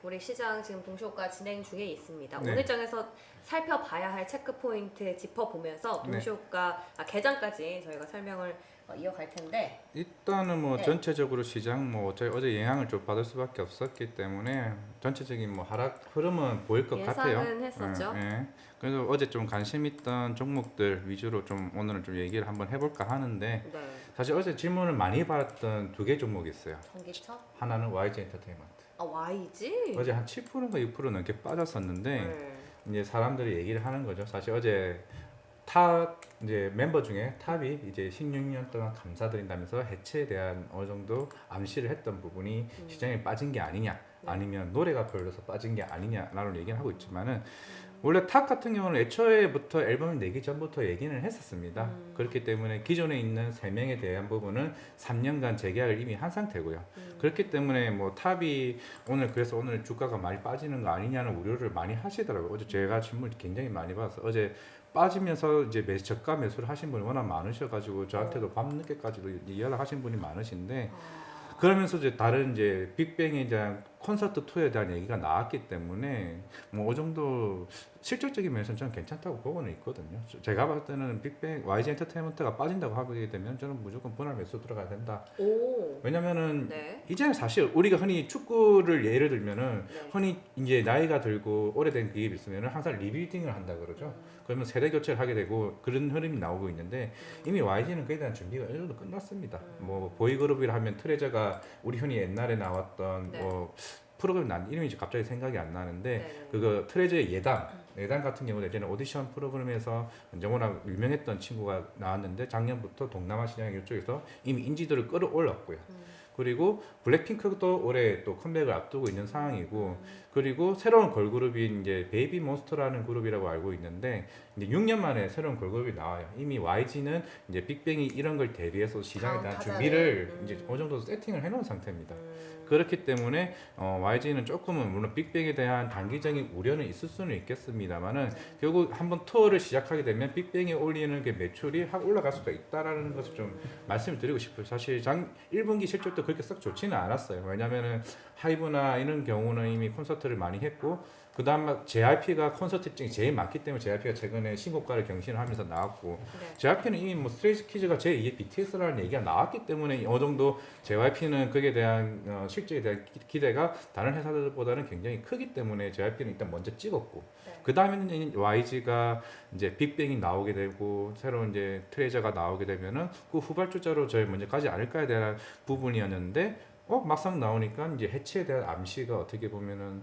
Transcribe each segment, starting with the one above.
우리 시장 지금 동시호가 진행 중에 있습니다. 네. 오늘장에서 살펴봐야 할 체크 포인트 짚어보면서 네. 동시호가 개장까지 저희가 설명을 이어갈 텐데 일단은 뭐 네. 전체적으로 시장 뭐 어제 영향을 좀 받을 수밖에 없었기 때문에 전체적인 뭐 하락 흐름은 보일 것 같아요. 예상은 했었죠. 예. 그래서 어제 좀 관심 있던 종목들 위주로 좀 오늘은 좀 얘기를 한번 해볼까 하는데 네. 사실 어제 질문을 많이 받았던 두 개 종목이 있어요. 전기차? 하나는 YG 엔터테인먼트. YG? 어제 한 7%인가 6% 넘게 빠졌었는데 네. 이제 사람들이 얘기를 하는 거죠. 사실 어제 탑 이제 멤버 중에 탑이 이제 16년 동안 감사드린다면서 해체에 대한 어느 정도 암시를 했던 부분이 시장에 빠진 게 아니냐, 네. 아니면 노래가 별로서 빠진 게 아니냐라는 얘기를 하고 있지만은 원래 탑 같은 경우는 애초에부터 앨범을 내기 전부터 얘기는 했었습니다. 그렇기 때문에 기존에 있는 3명에 대한 부분은 3년간 재계약을 이미 한 상태고요. 그렇기 때문에 뭐 탑이 그래서 오늘 주가가 많이 빠지는 거 아니냐는 우려를 많이 하시더라고요. 어제 제가 질문을 굉장히 많이 받아서 어제 빠지면서 이제 저가 매수를 하신 분이 워낙 많으셔가지고 저한테도 밤늦게까지도 연락하신 분이 많으신데 그러면서 이제 다른 이제 빅뱅에 대한 콘서트 투어에 대한 얘기가 나왔기 때문에 뭐 어느 정도 실질적인 면에서는 저는 괜찮다고 보고는 있거든요. 제가 봤을 때는 빅뱅 YG 엔터테인먼트가 빠진다고 하게 되면 저는 무조건 분할 매수 들어가야 된다. 오. 왜냐면은 네. 이제는 사실 우리가 흔히 축구를 예를 들면은 네. 흔히 이제 나이가 들고 오래된 기업이 있으면은 항상 리빌딩을 한다 그러죠. 그러면 세대 교체를 하게 되고 그런 흐름이 나오고 있는데 이미 YG는 그에 대한 준비가 어느 정도 끝났습니다. 뭐 보이그룹이라 하면 트레저가 우리 흔히 옛날에 나왔던 네. 뭐 프로그램 난 이름이 갑자기 생각이 안 나는데 네. 그거 트레저의 예당 같은 경우는 예전에 오디션 프로그램에서 이제 워낙 유명했던 친구가 나왔는데 작년부터 동남아 시장 이쪽에서 이미 인지도를 끌어올렸고요. 그리고 블랙핑크도 올해 또 컴백을 앞두고 있는 상황이고 그리고 새로운 걸그룹인 이제 베이비몬스터라는 그룹이라고 알고 있는데 이제 6년 만에 새로운 걸그룹이 나와요. 이미 YG는 이제 빅뱅이 이런 걸 대비해서 시장에 대한 타자를. 준비를 이제 어느 정도 세팅을 해놓은 상태입니다. 그렇기 때문에 YG는 조금은 물론 빅뱅에 대한 단기적인 우려는 있을 수는 있겠습니다만은 결국 한번 투어를 시작하게 되면 빅뱅이 올리는 게 매출이 확 올라갈 수가 있다라는 것을 좀 말씀을 드리고 싶어요. 사실 1분기 실적도 그렇게 썩 좋지는 않았어요. 왜냐면은 하이브나 이런 경우는 이미 콘서트를 많이 했고 그 다음 JYP가 콘서트 일정이 제일 많기 때문에 JYP가 최근에 신고가를 경신을 하면서 나왔고 네. JYP는 이미 뭐 스트레이키즈가 제2의 BTS라는 얘기가 나왔기 때문에 어느 정도 JYP는 그에 대한 실적에 대한 기대가 다른 회사들보다는 굉장히 크기 때문에 JYP는 일단 먼저 찍었고 네. 그 다음에는 YG가 이제 빅뱅이 나오게 되고 새로운 이제 트레저가 나오게 되면은 그 후발주자로 저희 먼저 가지 않을까에 대한 부분이었는데 막상 나오니까 이제 해체에 대한 암시가 어떻게 보면은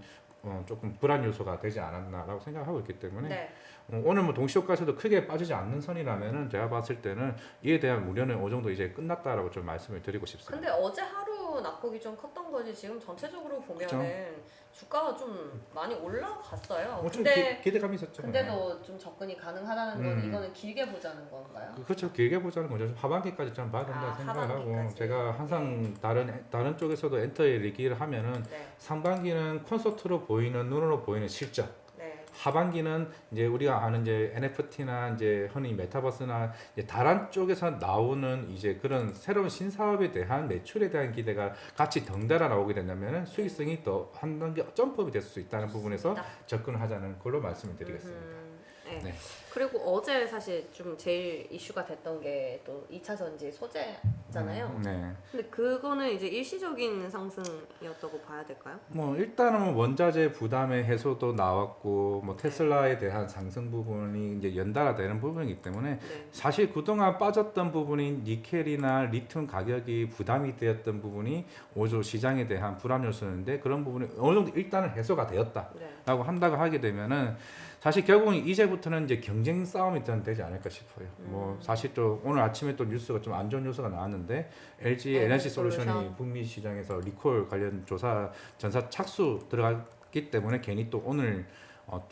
조금 불안 요소가 되지 않았나라고 생각하고 있기 때문에 네. 오늘 뭐 동시효과에서도 크게 빠지지 않는 선이라면은 제가 봤을 때는 이에 대한 우려는 어느 정도 이제 끝났다라고 좀 말씀을 드리고 싶습니다. 근데 어제 하루 낙폭이 좀 컸던 거지 지금 전체적으로 보면은 주가가 좀 많이 올라갔어요. 좀 근데 기대감이 있었죠. 근데도 좀 접근이 가능하다는 건 이거는 길게 보자는 건가요? 그렇죠. 길게 보자는 거죠. 하반기까지 좀 봐야 된다 생각을 하고 하반기까지. 제가 항상 다른 쪽에서도 엔터에 얘기를 하면은 네. 상반기는 콘서트로 보이는 눈으로 보이는 실적. 네. 하반기는 이제 우리가 아는 이제 NFT나 이제 흔히 메타버스나 이제 다른 쪽에서 나오는 이제 그런 새로운 신사업에 대한 매출에 대한 기대가 같이 덩달아 나오게 된다면 수익성이 더 한 단계 점프업이 될 수 있다는 부분에서 접근을 하자는 걸로 말씀을 드리겠습니다. 네. 네. 그리고 어제 사실 좀 제일 이슈가 됐던 게 또 2차 전지 소재잖아요. 네. 근데 그거는 이제 일시적인 상승이었다고 봐야 될까요? 뭐 일단은 원자재 부담의 해소도 나왔고 뭐 네. 테슬라에 대한 상승 부분이 이제 연달아 되는 부분이기 때문에 네. 사실 그동안 빠졌던 부분인 니켈이나 리튬 가격이 부담이 되었던 부분이 오조 시장에 대한 불안 요소였는데 그런 부분이 어느 정도 일단은 해소가 되었다라고 네. 한다고 하게 되면은 사실 결국은 이제부터는 이제 경쟁 싸움이 좀 되지 않을까 싶어요. 뭐 사실 또 오늘 아침에 또 뉴스가 좀 안 좋은 뉴스가 나왔는데 LG 에너지 솔루션이 북미 시장에서 리콜 관련 전사 착수 들어갔기 때문에 괜히 또 오늘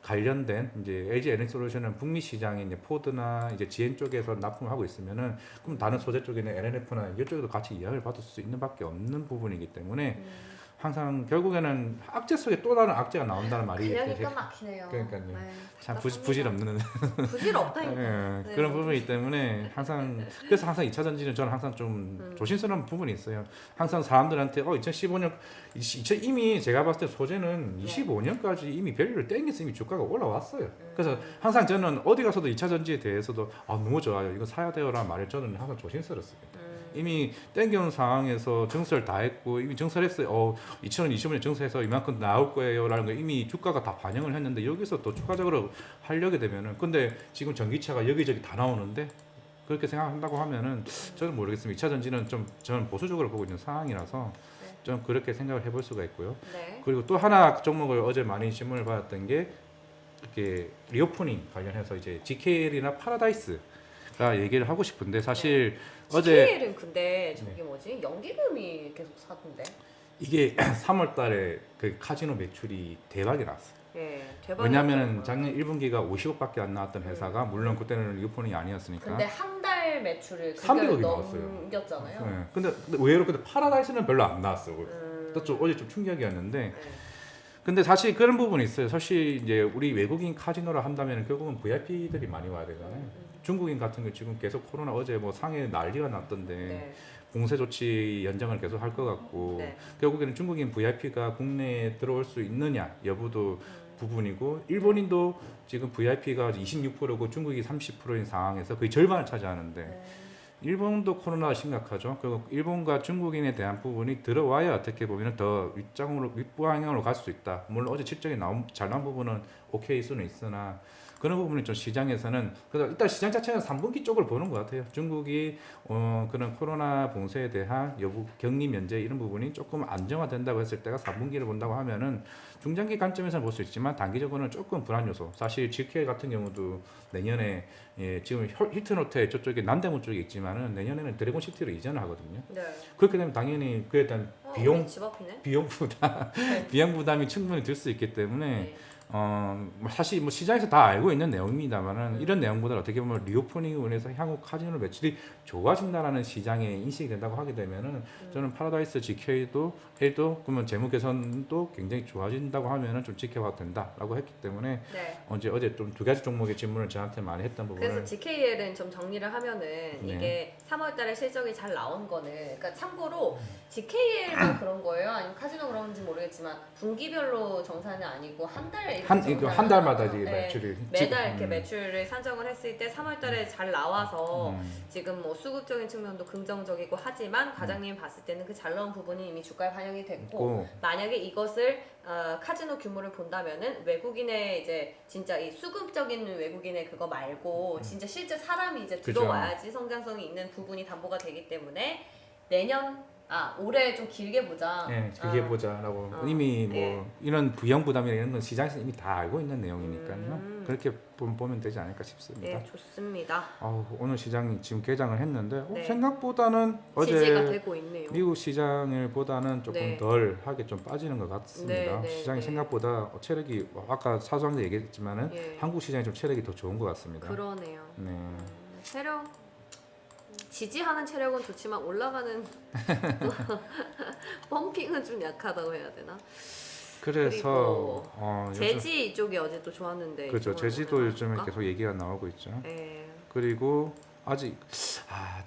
관련된 이제 LG 에너지 솔루션은 북미 시장에 이제 포드나 이제 GM 쪽에서 납품을 하고 있으면은 그럼 다른 소재 쪽에는 LNF나 이쪽에도 같이 영향을 받을 수 있는 밖에 없는 부분이기 때문에 항상 결국에는 악재 속에 또 다른 악재가 나온다는 말이 그냥 되게- 기가 막히네요. 그러니까요. 네, 참 답답합니다. 부질없는 부질없다니까. 예, 네. 그런 부분이기 때문에 항상 그래서 항상 2차 전지는 저는 항상 좀 조심스러운 부분이 있어요. 항상 사람들한테 2015년 이미 제가 봤을 때 소재는 25년까지 이미 밸류를 땡겨서 이미 주가가 올라왔어요. 그래서 항상 저는 어디 가서도 2차 전지에 대해서도 너무 좋아요. 이거 사야 돼요라는 말을 저는 항상 조심스럽습니다. 이미 땡겨온 상황에서 증설 다 했고 이미 증설했어요. 2025년 증설해서 이만큼 나올 거예요라는 거 이미 주가가 다 반영을 했는데 여기서 또 추가적으로 하려게 되면은 근데 지금 전기차가 여기저기 다 나오는데 그렇게 생각한다고 하면은 저는 모르겠습니다. 2차 전지는 좀 저는 보수적으로 보고 있는 상황이라서 좀 그렇게 생각을 해볼 수가 있고요. 네. 그리고 또 하나 종목을 어제 많이 신문을 받았던 게 이렇게 리오프닝 관련해서 이제 GKL이나 파라다이스가 얘기를 하고 싶은데 사실 어제 GKL은 근데 저기 뭐지 연기금이 계속 사던데. 이게 3월달에 그 카지노 매출이 대박이 났어요. 예, 대박. 왜냐하면 작년 1분기가 50억밖에 안 나왔던 회사가 물론 그때는 리오프닝이 아니었으니까. 근데 한 달 매출을 300억이 그걸 나왔어요. 넘겼잖아요. 네. 근데 의외로 근데 파라다이스는 별로 안 나왔어요. 어제 좀 충격이었는데. 네. 근데 사실 그런 부분이 있어요. 사실 이제 우리 외국인 카지노를 한다면 결국은 VIP들이 많이 와야 되잖아요. 중국인 같은 경우 지금 계속 코로나 어제 뭐 상해 난리가 났던데 네. 봉쇄 조치 연장을 계속 할 것 같고 네. 결국에는 중국인 VIP가 국내에 들어올 수 있느냐 여부도 부분이고 일본인도 지금 VIP가 26%고 중국이 30%인 상황에서 거의 절반을 차지하는데 네. 일본도 코로나가 심각하죠. 결국 일본과 중국인에 대한 부분이 들어와야 어떻게 보면 더 윗방향으로 갈 수 있다. 물론 어제 실적이 잘 나온 부분은 오케이 수는 있으나 그런 부분이 좀 시장에서는 그래서 일단 시장 자체는 3분기 쪽을 보는 것 같아요. 중국이 그런 코로나 봉쇄에 대한 여부 격리 면제 이런 부분이 조금 안정화된다고 했을 때가 3분기를 본다고 하면은 중장기 관점에서는 볼 수 있지만 단기적으로는 조금 불안 요소. 사실 GK 같은 경우도 내년에 지금 힐튼 호텔 저쪽에 남대문 쪽에 있지만은 내년에는 드래곤 시티로 이전을 하거든요. 네. 그렇게 되면 당연히 그에 대한 비용 우리 집 앞이네. 비용 부담이 충분히 들 수 있기 때문에 네. 사실 뭐 시장에서 다 알고 있는 내용입니다만은 이런 내용보다 어떻게 보면 리오프닝을 해서 향후 카지노 매출이 좋아진다라는 시장에 인식이 된다고 하게 되면은 저는 파라다이스 GK도 L도 그러면 재무 개선도 굉장히 좋아진다고 하면은 좀 지켜봐도 된다라고 했기 때문에 네. 어제 좀 두 가지 종목의 질문을 저한테 많이 했던 부분을 그래서 GKL은 좀 정리를 하면은 이게 3월달에 실적이 잘 나온 거는 그러니까 참고로 GKL만 그런 거예요? 아니면 카지노 그런지 모르겠지만 분기별로 정산이 아니고 한 달 한 달마다 이제 매출이 매달 이렇게 매출을 산정을 했을 때 3월달에 잘 나와서 지금 뭐 수급적인 측면도 긍정적이고 하지만 과장님이 봤을 때는 그 잘 나온 부분이 이미 주가에 반영이 됐고 만약에 이것을 카지노 규모를 본다면은 외국인의 이제 진짜 이 수급적인 외국인의 그거 말고 진짜 실제 사람이 이제 들어와야지 성장성이 있는 부분이 담보가 되기 때문에 내년 올해 좀 길게 보자. 네, 길게 보자라고 이미 뭐 이런 부양 부담이나 이런 건 시장에서 이미 다 알고 있는 내용이니까요. 그렇게 보면 되지 않을까 싶습니다. 네, 좋습니다. 오늘 시장이 지금 개장을 했는데 네. 생각보다는 지지가 어제 되고 있네요. 미국 시장을 보다는 조금 네. 덜 하게 좀 빠지는 것 같습니다. 네, 시장이 네. 생각보다 체력이 아까 사소한데 얘기했지만은 예. 한국 시장이 좀 체력이 더 좋은 것 같습니다. 그러네요. 네. 체력 지지하는 체력은 좋지만 올라가는 펌핑은 좀 약하다고 해야 되나? 그래서 제지 쪽이 어제 또 좋았는데 그렇죠. 이쪽은 제지도 오늘 요즘에 나올까? 계속 얘기가 나오고 있죠. 네. 그리고 아직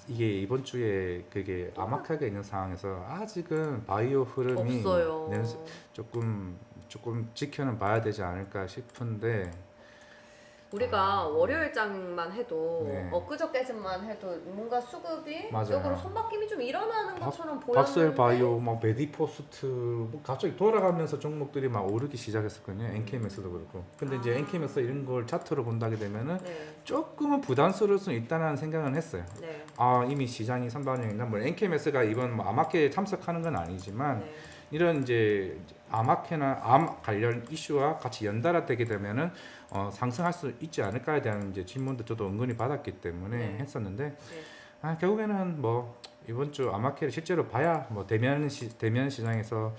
이게 이번 주에 그게 암흑하게 있는 상황에서 아직은 바이오 흐름이 없어요. 조금 지켜는 봐야 되지 않을까 싶은데 우리가 월요일장만 해도 네. 엊그저께만 해도 뭔가 수급이 맞아요. 쪽으로 손바뀜이 좀 일어나는 것처럼 보였는데 박스웰 바이오, 뭐 메디포스트, 뭐 갑자기 돌아가면서 종목들이 막 오르기 시작했었거든요. NK맥스도 그렇고. 근데 이제 NK맥스 이런 걸 차트로 본다게 되면은 네. 조금은 부담스러울 수 있다는 생각은 했어요. 네. 이미 시장이 선반영이나 뭐 NK맥스가 이번 뭐 암학회에 참석하는 건 아니지만 네. 이런 이제 암학회나 암 관련 이슈와 같이 연달아되게 되면은 상승할 수 있지 않을까에 대한 이제 질문도 저도 은근히 받았기 때문에 네. 했었는데 네. 결국에는 뭐 이번 주 암학회를 실제로 봐야 뭐 대면 시장에서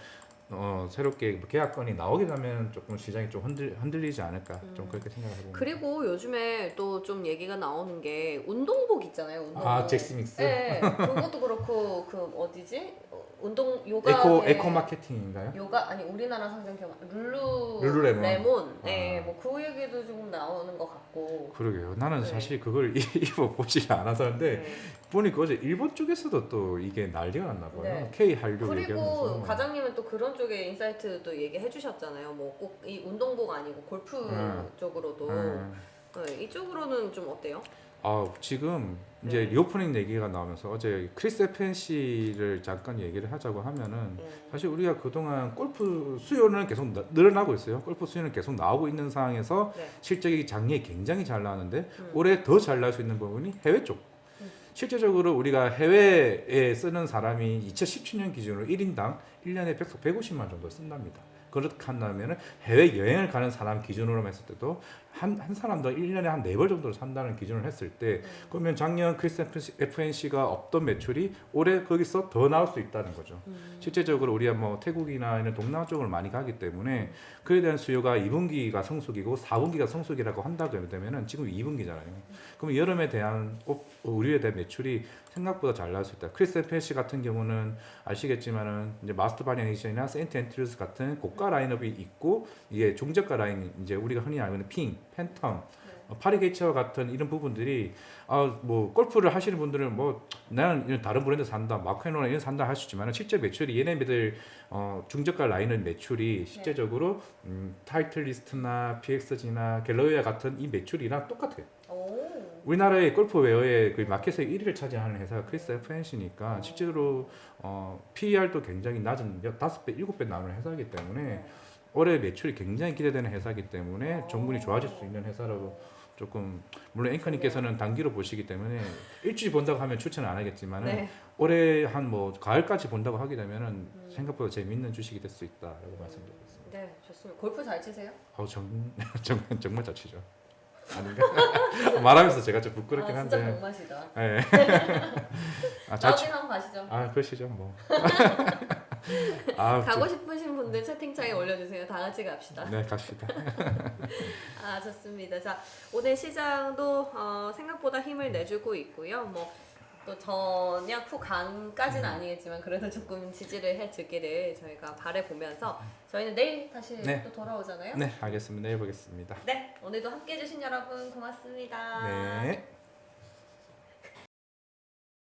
새롭게 뭐 계약건이 나오게 되면 조금 시장이 좀 흔들리지 않을까 좀 그렇게 생각하고 그리고 요즘에 또 좀 얘기가 나오는 게 운동복 있잖아요. 운동복. 잭스믹스? 네, 그것도 그렇고 그 어디지? 운동 요가 에코 마케팅인가요? 요가 아니 우리나라 상장 기업 룰루레몬. 레몬 네, 뭐 그 얘기도 조금 나오는 것 같고. 그러게요. 나는 네. 사실 그걸 입어보지 않아서인데 네. 보니까 어제 일본 쪽에서도 또 이게 난리가 났나 봐요. 네. K 한류 그리고 얘기하면서. 과장님은 또 그런 쪽에 인사이트도 얘기해 주셨잖아요. 뭐 꼭 이 운동복 아니고 골프 쪽으로도 네, 이쪽으로는 좀 어때요? 지금 이제 네. 리오프닝 얘기가 나오면서 어제 크리스 에펜시를 잠깐 얘기를 하자고 하면은 사실 우리가 그동안 골프 수요는 계속 늘어나고 있어요. 골프 수요는 계속 나오고 있는 상황에서 네. 실적이 작년에 굉장히 잘 나왔는데 올해 더 잘 날 수 있는 부분이 해외 쪽. 실제적으로 우리가 해외에 쓰는 사람이 2017년 기준으로 1인당 1년에 150만 정도 쓴답니다. 그렇게 한다면 해외 여행을 가는 사람 기준으로 했을 때도 한 사람도 1년에 한 4벌 정도를 산다는 기준을 했을 때 그러면 작년 크리스 FNC가 없던 매출이 올해 거기서 더 나올 수 있다는 거죠. 실제적으로 우리가 뭐 태국이나 이런 동남아 쪽을 많이 가기 때문에 그에 대한 수요가 2분기가 성수기고 4분기가 성수기라고 한다고 되면은 지금 2분기잖아요. 그럼 여름에 대한 의류에 대한 매출이 생각보다 잘 나올 수 있다. 크리스 FNC 같은 경우는 아시겠지만은 이제 마스터 바리에이션이나 세인트 앤드류스 같은 고가 라인업이 있고 이게 중저가 라인 이제 우리가 흔히 알고 있는 핑, 팬텀, 파리게이처 같은 이런 부분들이 뭐 골프를 하시는 분들은 뭐 나는 이런 다른 브랜드 산다, 마크앤로나 이런 산다 할 수 있지만 실제 매출이 얘네들 중저가 라인의 매출이 실제적으로 타이틀리스트나 PXG나 갤러웨어 같은 이 매출이랑 똑같아요. 우리나라의 골프웨어의 그 마켓의 1위를 차지하는 회사가 크리스 FNC니까 실제로 PER도 굉장히 낮은 5배, 7배 나오는 회사이기 때문에 올해 매출이 굉장히 기대되는 회사이기 때문에 정분이 좋아질 수 있는 회사라고 조금 물론 앵커님께서는 단기로 보시기 때문에 일주일 본다고 하면 추천은 안 하겠지만은 올해 한 뭐 가을까지 본다고 하게 되면은 생각보다 재미있는 주식이 될 수 있다라고 말씀드리겠습니다. 네, 좋습니다. 골프 잘 치세요? 정말 잘 치죠. 아닌가? 말하면서 제가 좀 부끄럽긴 진짜 한데. 병맛이다. 네. 나중에 한번 가시죠. 그러시죠 뭐. 가고 싶으신 분들 채팅창에 올려주세요. 다 같이 갑시다. 네, 갑시다. 좋습니다. 자, 오늘 시장도 생각보다 힘을 내주고 있고요. 뭐 또 전약 후강까지는 아니겠지만 그래도 조금 지지를 해주기를 저희가 바라보면서 저희는 내일 다시 또 돌아오잖아요. 네, 알겠습니다. 내일 보겠습니다. 네, 오늘도 함께해 주신 여러분 고맙습니다. 네.